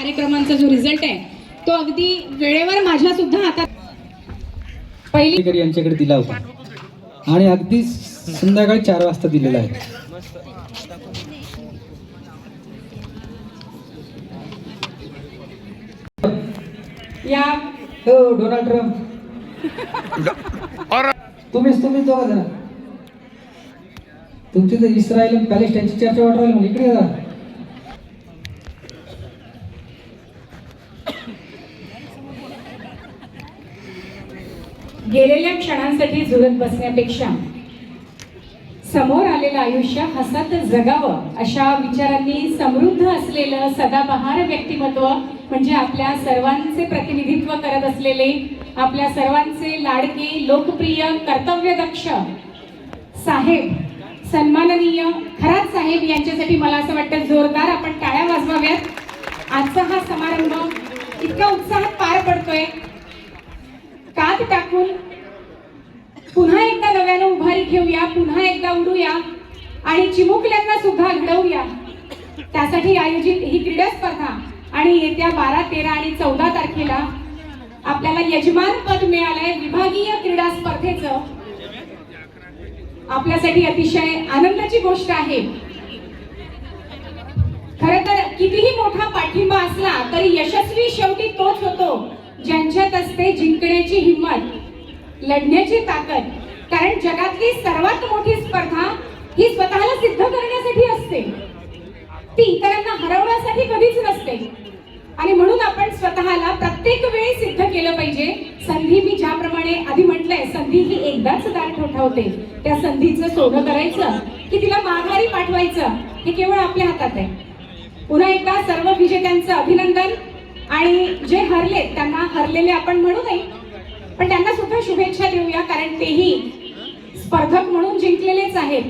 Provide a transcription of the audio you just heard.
कार्यक्रमांचा जो रिझल्ट आहे तो अगदी वेळेवर माझ्या सुद्धा हातात पहिली यांच्याकडे दिला होता आणि अगदी संध्याकाळी 4 वाजता दिलेला आहे. या हो डोनाल्ड ट्रम्प तुम्हीच दोघं जण तुमची तर इस्रायल आणि पॅलेस्टाईनची चर्चा वाटत राहिली म्हणजे इकडे जा. गेलेल्या क्षणांसाठी झुरत बसण्यापेक्षा समोर आलेलं आयुष्य हसत जगावं अशा विचारांनी समृद्ध असलेलं सदाबहार व्यक्तिमत्व म्हणजे आपल्या सर्वांचे प्रतिनिधित्व करत असलेले आपल्या सर्वांचे लाडके लोकप्रिय कर्तव्यदक्ष साहेब सन्माननीय खरात साहेब यांच्यासाठी मला असं वाटतं जोरदार आपण टाळ्या वाजवाव्यात. आजचा हा समारंभ इतका उत्साहात पार पडतोय. कात टाकून पुन्हा एकदा नव्यानं उभारी घेऊया, पुन्हा एकदा उडूया आणि चिमुकल्यांना सुद्धा घडवूया. त्यासाठी आयोजित ही क्रीडा स्पर्धा आणि येत्या 12, 13 आणि 14 तारखेला आपल्याला यजमान पद मिळालंय विभागीय क्रीडा स्पर्धेचं. आपल्यासाठी अतिशय आनंदाची गोष्ट आहे. खरं तर कितीही मोठा पाठिंबा असला तरी यशस्वी शेवटी तोच होतो ज्यांच्यात असते जिंकण्याची हिंमत, लढण्याची ताकद. कारण जगातली सर्वात मोठी स्पर्धा ही स्वतःला सिद्ध करण्यासाठी असते, ती इतरांना हरवण्यासाठी कधीच नसते. आणि म्हणून आपण स्वतःला प्रत्येक वेळी सिद्ध केलं पाहिजे. संधी मी ज्याप्रमाणे आधी म्हटलंय, संधी ही एकदाच दार ठोठावते. त्या संधीचं सोनं करायचं की तिला माघारी पाठवायचं हे केवळ आपल्या हातात आहे. पुन्हा एकदा सर्व विजेत्यांचं अभिनंदन. आणि जे हरले त्यांना हरलेले आपण म्हणू नये, पण त्यांना सुद्धा शुभेच्छा देऊया कारण तेही स्पर्धक म्हणून जिंकलेलेच आहेत.